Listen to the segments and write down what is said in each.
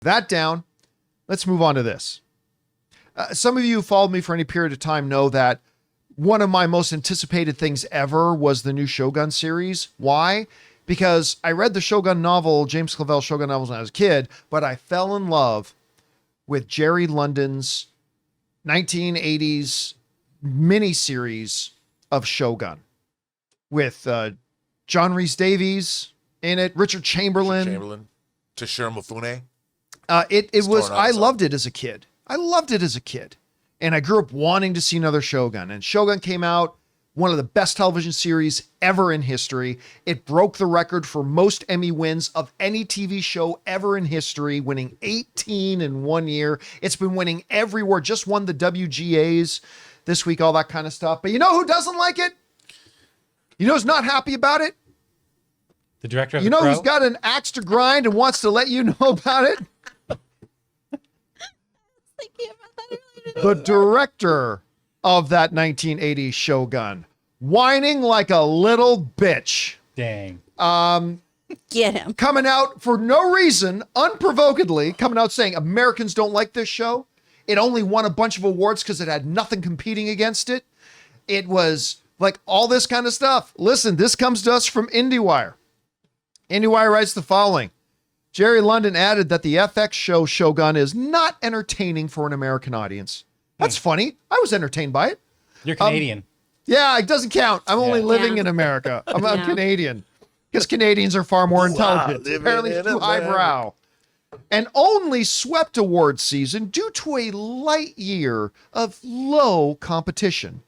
That down. Let's move on to this. Some of you who followed me for any period of time know that one of my most anticipated things ever was the new Shogun series. Why? Because I read the Shogun novel, James Clavell Shogun novels when I was a kid, but I fell in love with Jerry London's 1980s miniseries of Shogun with John Rhys Davies in it, Richard Chamberlain. Toshiro Mifune. I loved it as a kid. And I grew up wanting to see another Shogun. And Shogun came out, one of the best television series ever in history. It broke the record for most Emmy wins of any TV show ever in history, winning 18 in 1 year. It's been winning everywhere, just won the WGAs this week, all that kind of stuff. But you know who doesn't like it? You know who's not happy about it? The director of You know who's got an axe to grind and wants to let you know about it? The director of that 1980s Shogun, whining like a little bitch. Dang. Get him. Coming out for no reason, unprovokedly, coming out saying Americans don't like this show. It only won a bunch of awards because it had nothing competing against it. It was like all this kind of stuff. Listen, this comes to us from IndieWire. IndieWire writes the following. Jerry London added that the FX show Shogun is not entertaining for an American audience. That's funny. I was entertained by it. You're Canadian. Yeah, it doesn't count. I'm only living in America. I'm Canadian. Because Canadians are far more intelligent. Apparently too highbrow. And only swept awards season due to a light year of low competition.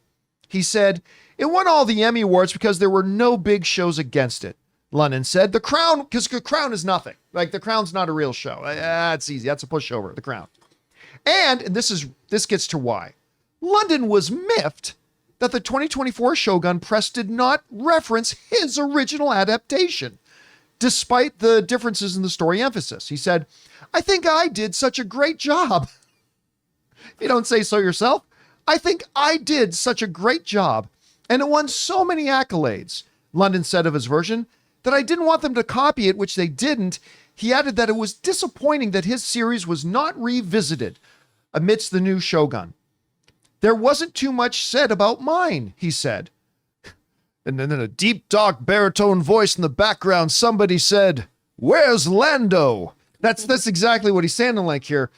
He said, it won all the Emmy Awards because there were no big shows against it. London said, The Crown, because The Crown is nothing. Like, The Crown's not a real show. That's easy. That's a pushover, The Crown. And this gets to why. London was miffed that the 2024 Shogun press did not reference his original adaptation, despite the differences in the story emphasis. He said, I think I did such a great job. You don't say so yourself. I think I did such a great job, and it won so many accolades, London said of his version, that I didn't want them to copy it, which they didn't. He added that it was disappointing that his series was not revisited amidst the new Shogun. There wasn't too much said about mine, he said. And then in a deep, dark baritone voice in the background, somebody said, where's Lando? That's exactly what he's sounding like here.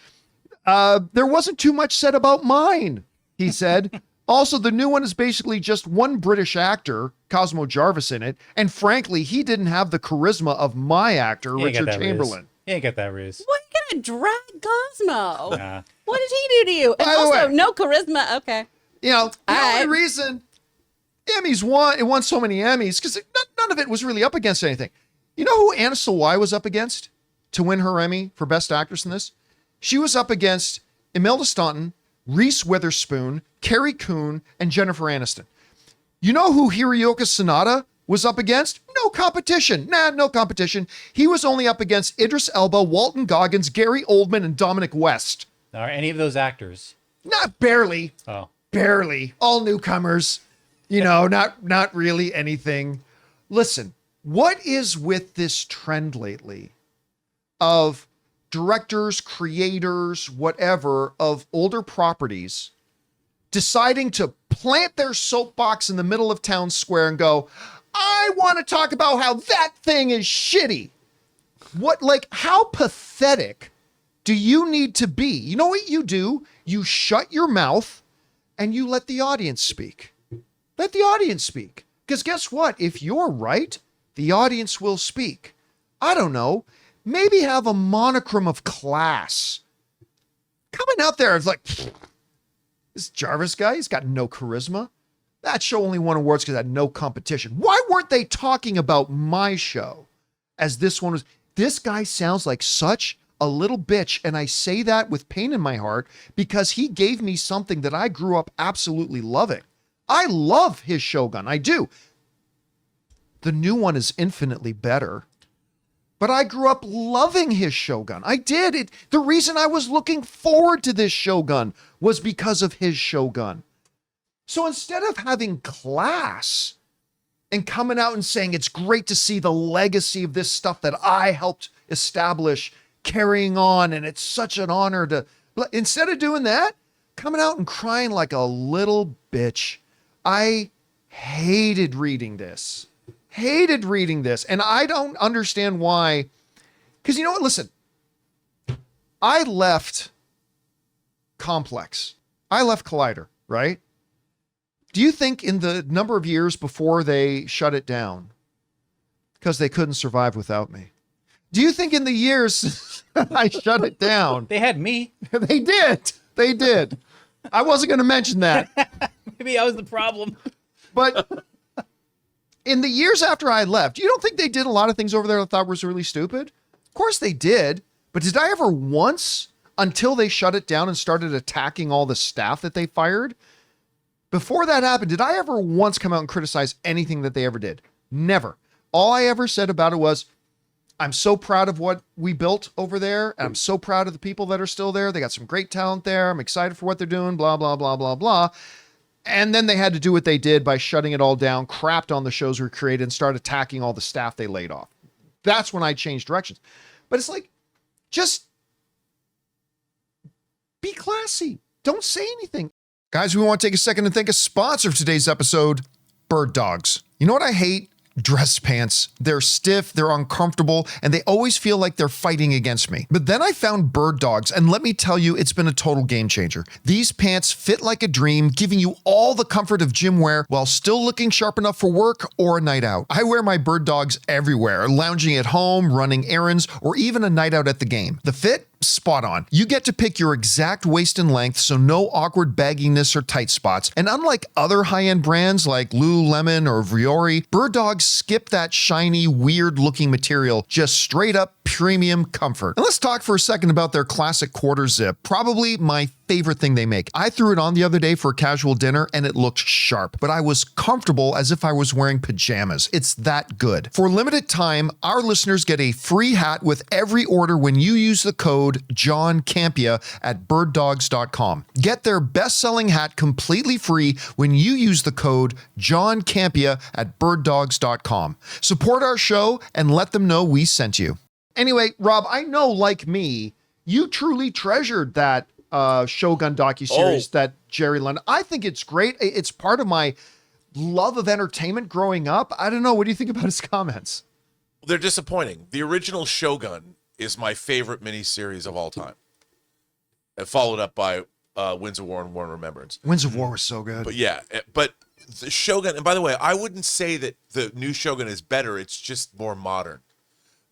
There wasn't too much said about mine, he said. Also, the new one is basically just one British actor, Cosmo Jarvis, in it. And frankly, he didn't have the charisma of my actor, Richard Chamberlain. You ain't got that, Riz. What are you gonna drag Cosmo? Nah. What did he do to you? And also, no charisma. Okay. You know, the only reason Emmys won, it won so many Emmys, because none of it was really up against anything. You know who Anna Sawai was up against to win her Emmy for Best Actress in this? She was up against Imelda Staunton, Reese Witherspoon, Carrie Coon, and Jennifer Aniston. You know who Hiroyuki Sanada was up against? No competition. No competition. He was only up against Idris Elba, Walton Goggins, Gary Oldman, and Dominic West. Are any of those actors? Not barely. Oh. Barely. All newcomers. You know, not really anything. Listen, what is with this trend lately of directors, creators, whatever, of older properties deciding to plant their soapbox in the middle of town square and go, I want to talk about how that thing is shitty. How pathetic do you need to be? You know what you do? You shut your mouth and you let the audience speak. Let the audience speak. Because guess what? If you're right, the audience will speak. I don't know. Maybe have a monochrome of class. Coming out there, it's like, this Jarvis guy, he's got no charisma. That show only won awards because it had no competition. Why weren't they talking about my show as this one was? This guy sounds like such a little bitch, and I say that with pain in my heart because he gave me something that I grew up absolutely loving. I love his Shogun. I do. The new one is infinitely better. But I grew up loving his Shogun. I did. The reason I was looking forward to this Shogun was because of his Shogun. So instead of having class and coming out and saying it's great to see the legacy of this stuff that I helped establish carrying on, and it's such an honor to, instead of doing that, coming out and crying like a little bitch. I hated reading this. And I don't understand why. Because you know what? Listen, I left Complex. I left Collider, right? Do you think in the number of years before they shut it down, because they couldn't survive without me, do you think in the years I shut it down? They had me. They did. I wasn't going to mention that. Maybe I was the problem. But in the years after I left, you don't think they did a lot of things over there I thought was really stupid? Of course they did. But did I ever once, until they shut it down and started attacking all the staff that they fired, before that happened, did I ever once come out and criticize anything that they ever did? Never. All I ever said about it was, I'm so proud of what we built over there. And I'm so proud of the people that are still there. They got some great talent there. I'm excited for what they're doing, blah, blah, blah, blah, blah. And then they had to do what they did by shutting it all down, crapped on the shows we created, and start attacking all the staff they laid off. That's when I changed directions. But it's like, just be classy. Don't say anything. Guys, we want to take a second and thank a sponsor of today's episode, Birddogs. You know what I hate? Dress pants. They're stiff, they're uncomfortable, and they always feel like they're fighting against me. But then I found Birddogs, and let me tell you, it's been a total game changer. These pants fit like a dream, giving you all the comfort of gym wear while still looking sharp enough for work or a night out. I wear my Birddogs everywhere, lounging at home, running errands, or even a night out at the game. The fit? Spot on. You get to pick your exact waist and length, so no awkward bagginess or tight spots. And unlike other high-end brands like Lululemon or Vuori, Birddogs skip that shiny, weird-looking material, just straight-up premium comfort. And let's talk for a second about their classic quarter zip, probably my favorite thing they make. I threw it on the other day for a casual dinner and it looked sharp, but I was comfortable as if I was wearing pajamas. It's that good. For a limited time, our listeners get a free hat with every order when you use the code John Campea at birddogs.com. Get their best-selling hat completely free when you use the code John Campea at birddogs.com. Support our show and let them know we sent you. Anyway, Rob, I know, like me, you truly treasured that Shogun docuseries that Jerry London. I think it's great. It's part of my love of entertainment growing up. I don't know. What do you think about his comments? They're disappointing. The original Shogun is my favorite miniseries of all time. And followed up by Winds of War and War and Remembrance. Winds of War was so good. But yeah, but the Shogun, and by the way, I wouldn't say that the new Shogun is better. It's just more modern.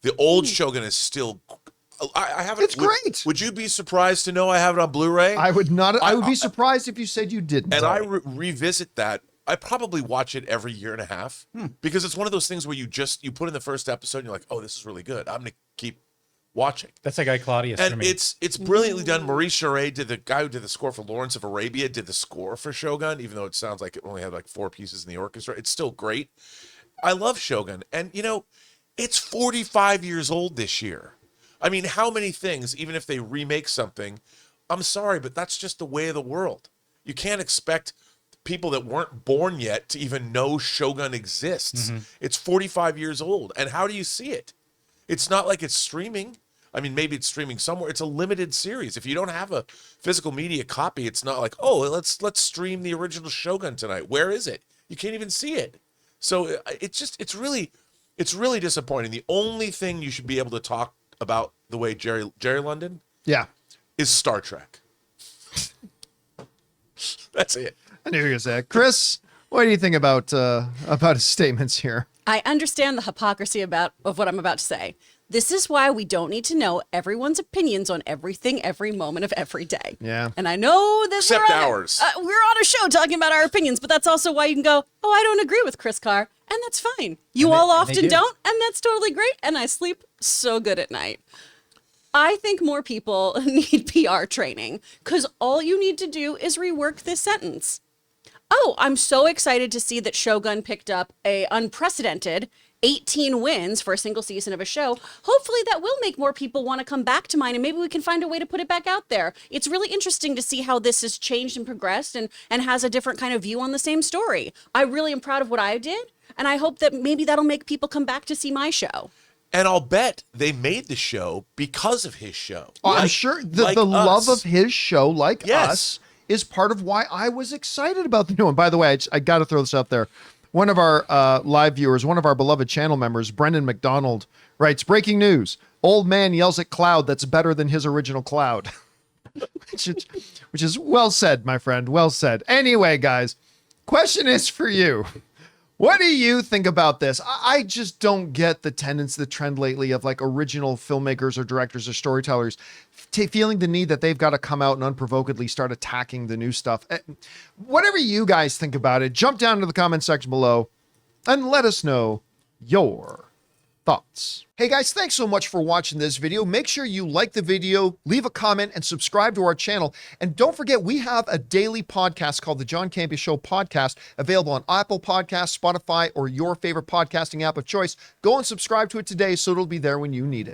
The old Shogun is still... I have it. It's great. Would you be surprised to know I have it on Blu-ray? I would not. I would be surprised if you said you didn't. And I revisit that. I probably watch it every year and a half because it's one of those things where you put in the first episode and you're like, oh, this is really good. I'm going to keep watching. That's like guy Claudius. And it's brilliantly done. Maurice Jarre the guy who did the score for Lawrence of Arabia, did the score for Shogun, even though it sounds like it only had like 4 pieces in the orchestra. It's still great. I love Shogun. And, you know, it's 45 years old this year. I mean, how many things, even if they remake something, I'm sorry, but that's just the way of the world. You can't expect people that weren't born yet to even know Shogun exists. Mm-hmm. It's 45 years old. And how do you see it? It's not like it's streaming. I mean, maybe it's streaming somewhere. It's a limited series. If you don't have a physical media copy, it's not like, oh, let's stream the original Shogun tonight. Where is it? You can't even see it. So it's really disappointing. The only thing you should be able to talk about the way Jerry London is Star Trek. That's it. I knew you were going to say it. Chris, what do you think about his statements here? I understand the hypocrisy of what I'm about to say. This is why we don't need to know everyone's opinions on everything, every moment of every day. Yeah. And I know this except ours. We're on a show talking about our opinions, but that's also why you can go, oh, I don't agree with Chris Carr, and that's fine. You all often don't, and that's totally great, and I sleep so good at night. I think more people need PR training, because all you need to do is rework this sentence. Oh, I'm so excited to see that Shogun picked up a unprecedented 18 wins for a single season of a show. Hopefully that will make more people want to come back to mine, and maybe we can find a way to put it back out there. It's really interesting to see how this has changed and progressed and has a different kind of view on the same story. I really am proud of what I did, and I hope that maybe that'll make people come back to see my show. And I'll bet they made the show because of his show. Oh, I'm sure the love of his show, like Yes. us, is part of why I was excited about the new one. By the way, I got to throw this out there. One of our live viewers, one of our beloved channel members, Brendan McDonald, writes, breaking news. Old man yells at cloud that's better than his original cloud. which is well said, my friend. Well said. Anyway, guys, question is for you. What do you think about this? I just don't get the trend lately of like original filmmakers or directors or storytellers feeling the need that they've got to come out and unprovokedly start attacking the new stuff. Whatever you guys think about it, jump down to the comment section below and let us know your thoughts. Hey guys, thanks so much for watching this video. Make sure you like the video, leave a comment, and subscribe to our channel. And don't forget, we have a daily podcast called the John Campea Show podcast, available on Apple Podcasts, Spotify, or your favorite podcasting app of choice. Go and subscribe to it today so it'll be there when you need it.